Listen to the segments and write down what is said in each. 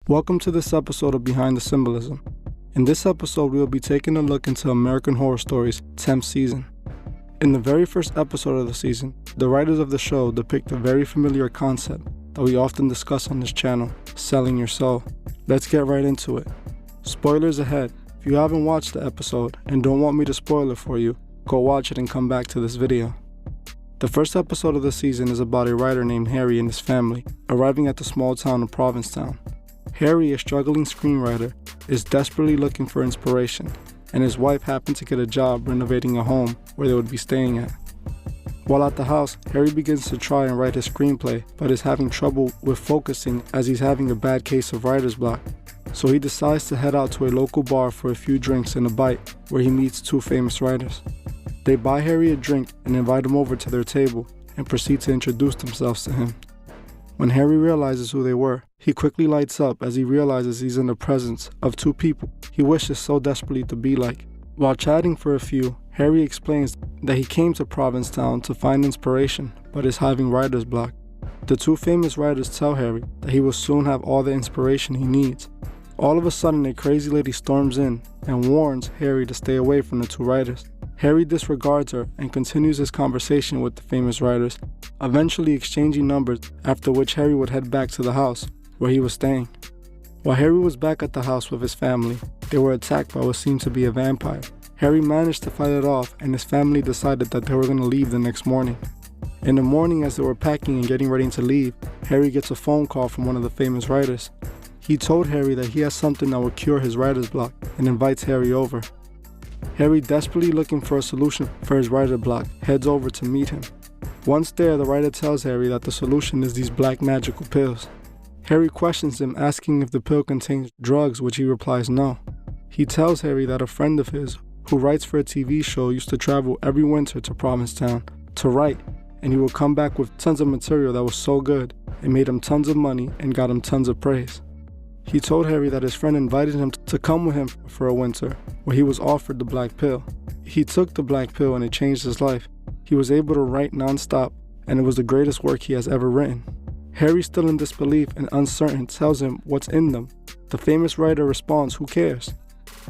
Welcome to this episode of Behind the Symbolism. In this episode, we will be taking a look into American Horror Story's 10th season. In the very first episode of the season, the writers of the show depict a very familiar concept that we often discuss on this channel, selling your soul. Let's get right into it. Spoilers ahead. If you haven't watched the episode and don't want me to spoil it for you, go watch it and come back to this video. The first episode of the season is about a writer named Harry and his family arriving at the small town of Provincetown. Harry, a struggling screenwriter, is desperately looking for inspiration, and his wife happened to get a job renovating a home where they would be staying at. While at the house, Harry begins to try and write his screenplay, but is having trouble with focusing as he's having a bad case of writer's block. So he decides to head out to a local bar for a few drinks and a bite, where he meets two famous writers. They buy Harry a drink and invite him over to their table and proceed to introduce themselves to him. When Harry realizes who they were, he quickly lights up as he realizes he's in the presence of two people he wishes so desperately to be like. While chatting for a few, Harry explains that he came to Provincetown to find inspiration, but is having writer's block. The two famous writers tell Harry that he will soon have all the inspiration he needs. All of a sudden, a crazy lady storms in and warns Harry to stay away from the two writers. Harry disregards her and continues his conversation with the famous writers, eventually exchanging numbers, after which Harry would head back to the house where he was staying. While Harry was back at the house with his family, they were attacked by what seemed to be a vampire. Harry managed to fight it off, and his family decided that they were going to leave the next morning. In the morning, as they were packing and getting ready to leave, Harry gets a phone call from one of the famous writers. He told Harry that he has something that will cure his writer's block and invites Harry over. Harry, desperately looking for a solution for his writer's block, heads over to meet him. Once there, the writer tells Harry that the solution is these black magical pills. Harry questions him, asking if the pill contains drugs, which he replies no. He tells Harry that a friend of his, who writes for a TV show, used to travel every winter to Provincetown to write, and he would come back with tons of material that was so good, it made him tons of money and got him tons of praise. He told Harry that his friend invited him to come with him for a winter, where he was offered the black pill. He took the black pill and it changed his life. He was able to write non-stop, and it was the greatest work he has ever written. Harry, still in disbelief and uncertain, tells him what's in them. The famous writer responds, "Who cares?"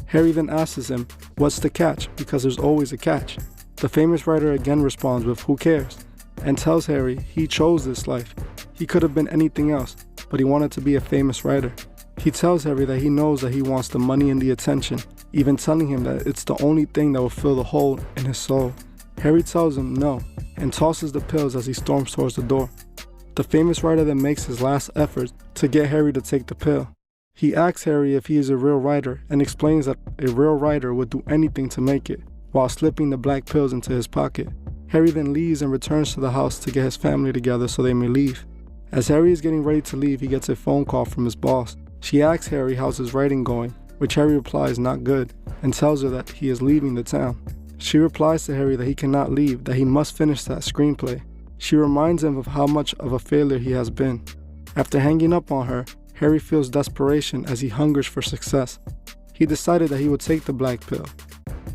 Harry then asks him, "What's the catch?" because there's always a catch. The famous writer again responds with, "Who cares?" and tells Harry he chose this life. He could have been anything else, but he wanted to be a famous writer. He tells Harry that he knows that he wants the money and the attention, even telling him that it's the only thing that will fill the hole in his soul. Harry tells him no, and tosses the pills as he storms towards the door. The famous writer then makes his last effort to get Harry to take the pill. He asks Harry if he is a real writer and explains that a real writer would do anything to make it, while slipping the black pills into his pocket. Harry then leaves and returns to the house to get his family together so they may leave. As Harry is getting ready to leave, he gets a phone call from his boss. She asks Harry how's his writing going, which Harry replies not good, and tells her that he is leaving the town. She replies to Harry that he cannot leave, that he must finish that screenplay. She reminds him of how much of a failure he has been. After hanging up on her, Harry feels desperation as he hungers for success. He decided that he would take the black pill.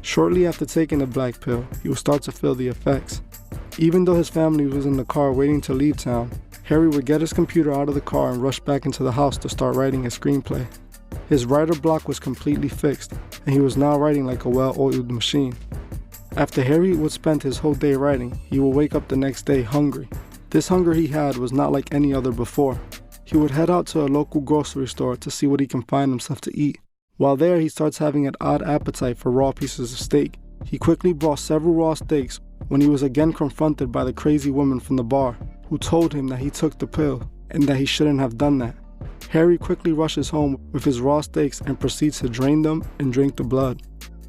Shortly after taking the black pill, he would start to feel the effects. Even though his family was in the car waiting to leave town, Harry would get his computer out of the car and rush back into the house to start writing his screenplay. His writer block was completely fixed, and he was now writing like a well-oiled machine. After Harry would spend his whole day writing, he would wake up the next day hungry. This hunger he had was not like any other before. He would head out to a local grocery store to see what he can find himself to eat. While there, he starts having an odd appetite for raw pieces of steak. He quickly bought several raw steaks when he was again confronted by the crazy woman from the bar, who told him that he took the pill and that he shouldn't have done that. Harry quickly rushes home with his raw steaks and proceeds to drain them and drink the blood.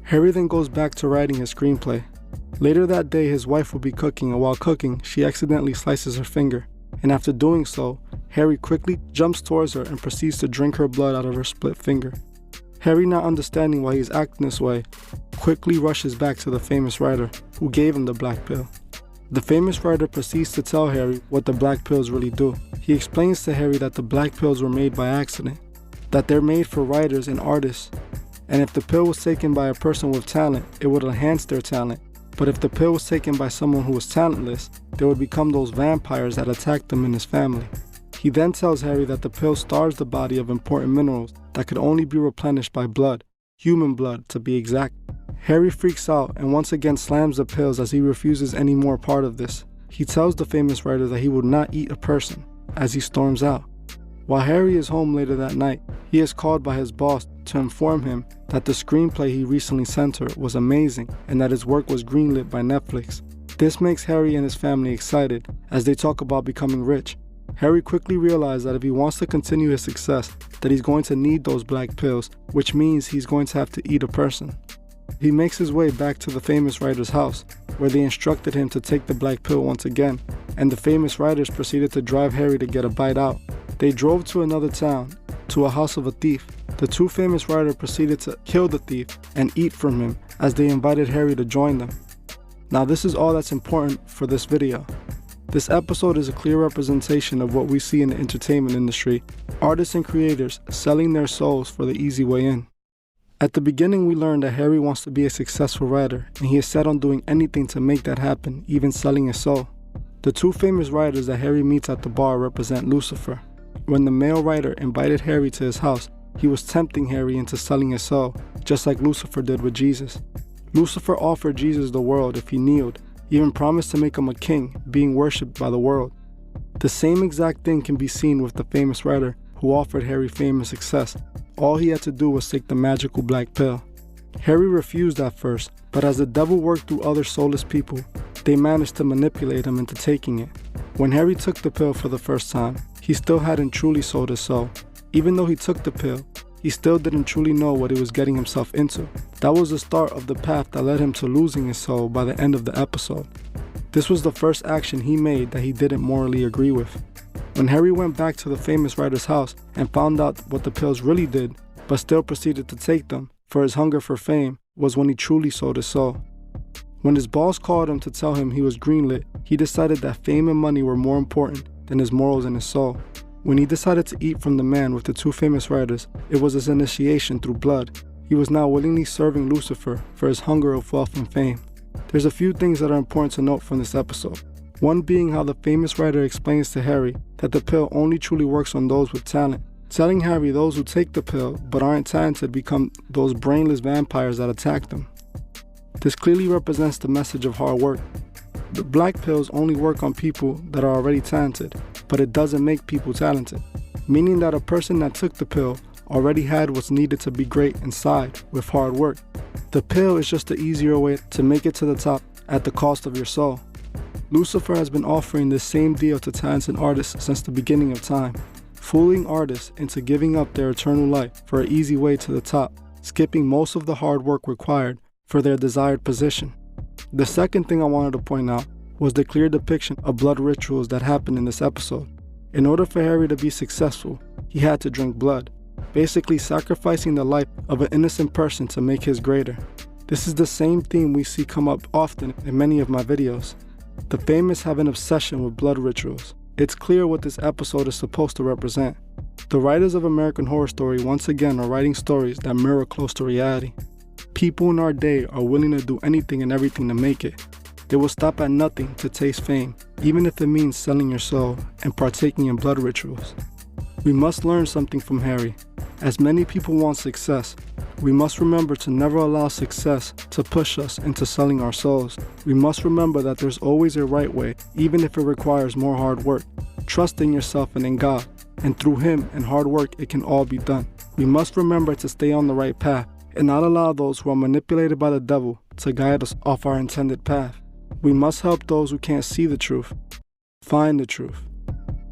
Harry then goes back to writing his screenplay. Later that day, his wife will be cooking, and while cooking, she accidentally slices her finger. And after doing so, Harry quickly jumps towards her and proceeds to drink her blood out of her split finger. Harry, not understanding why he's acting this way, quickly rushes back to the famous writer who gave him the black pill. The famous writer proceeds to tell Harry what the black pills really do. He explains to Harry that the black pills were made by accident, that they're made for writers and artists, and if the pill was taken by a person with talent, it would enhance their talent. But if the pill was taken by someone who was talentless, they would become those vampires that attacked them and his family. He then tells Harry that the pill starves the body of important minerals that could only be replenished by blood, human blood to be exact. Harry freaks out and once again slams the pills as he refuses any more part of this. He tells the famous writer that he will not eat a person as he storms out. While Harry is home later that night, he is called by his boss to inform him that the screenplay he recently sent her was amazing and that his work was greenlit by Netflix. This makes Harry and his family excited as they talk about becoming rich. Harry quickly realizes that if he wants to continue his success, that he's going to need those black pills, which means he's going to have to eat a person. He makes his way back to the famous writer's house, where they instructed him to take the black pill once again, and the famous writers proceeded to drive Harry to get a bite out. They drove to another town, to a house of a thief. The two famous writers proceeded to kill the thief and eat from him as they invited Harry to join them. Now this is all that's important for this video. This episode is a clear representation of what we see in the entertainment industry, artists and creators selling their souls for the easy way in. At the beginning we learned that Harry wants to be a successful writer and he is set on doing anything to make that happen, even selling his soul. The two famous writers that Harry meets at the bar represent Lucifer. When the male writer invited Harry to his house, he was tempting Harry into selling his soul, just like Lucifer did with Jesus. Lucifer offered Jesus the world if he kneeled, even promised to make him a king, being worshipped by the world. The same exact thing can be seen with the famous writer who offered Harry fame and success. All he had to do was take the magical black pill. Harry refused at first, but as the devil worked through other soulless people, they managed to manipulate him into taking it. When Harry took the pill for the first time, he still hadn't truly sold his soul. Even though he took the pill, he still didn't truly know what he was getting himself into. That was the start of the path that led him to losing his soul by the end of the episode. This was the first action he made that he didn't morally agree with. When Harry went back to the famous writer's house and found out what the pills really did, but still proceeded to take them for his hunger for fame, was when he truly sold his soul. When his boss called him to tell him he was greenlit, he decided that fame and money were more important than his morals and his soul. When he decided to eat from the man with the two famous writers, it was his initiation through blood. He was now willingly serving Lucifer for his hunger of wealth and fame. There's a few things that are important to note from this episode. One being how the famous writer explains to Harry that the pill only truly works on those with talent, telling Harry those who take the pill but aren't talented become those brainless vampires that attack them. This clearly represents the message of hard work. The black pills only work on people that are already talented, but it doesn't make people talented, meaning that a person that took the pill already had what's needed to be great inside with hard work. The pill is just the easier way to make it to the top at the cost of your soul. Lucifer has been offering this same deal to talented artists since the beginning of time, fooling artists into giving up their eternal life for an easy way to the top, skipping most of the hard work required for their desired position. The second thing I wanted to point out was the clear depiction of blood rituals that happened in this episode. In order for Harry to be successful, he had to drink blood, basically sacrificing the life of an innocent person to make his greater. This is the same theme we see come up often in many of my videos. The famous have an obsession with blood rituals. It's clear what this episode is supposed to represent. The writers of American Horror Story once again are writing stories that mirror close to reality. People in our day are willing to do anything and everything to make it. They will stop at nothing to taste fame, even if it means selling your soul and partaking in blood rituals. We must learn something from Harry. As many people want success, we must remember to never allow success to push us into selling our souls. We must remember that there's always a right way, even if it requires more hard work. Trust in yourself and in God, and through Him and hard work it can all be done. We must remember to stay on the right path and not allow those who are manipulated by the devil to guide us off our intended path. We must help those who can't see the truth find the truth.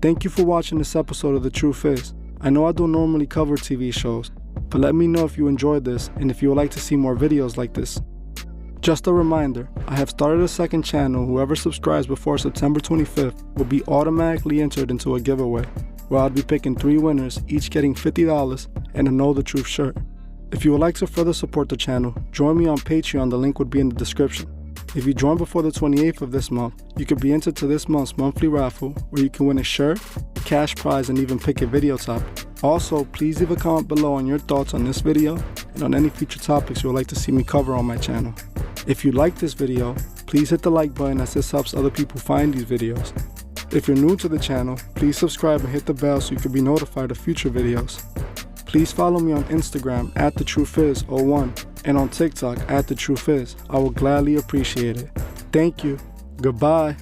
Thank you for watching this episode of The Truth Is. I know I don't normally cover TV shows, but let me know if you enjoyed this and if you would like to see more videos like this. Just a reminder, I have started a second channel. Whoever subscribes before September 25th will be automatically entered into a giveaway, where I'll be picking 3 winners, each getting $50 and a Know the Truth shirt. If you would like to further support the channel, join me on Patreon, the link would be in the description. If you join before the 28th of this month, you could be entered to this month's monthly raffle where you can win a shirt, cash prize, and even pick a video topic. Also, please leave a comment below on your thoughts on this video and on any future topics you would like to see me cover on my channel. If you like this video, please hit the like button as this helps other people find these videos. If you're new to the channel, please subscribe and hit the bell so you can be notified of future videos. Please follow me on Instagram @TheTrueFizz01 and on TikTok @TheTrueFizz. I will gladly appreciate it. Thank you. Goodbye.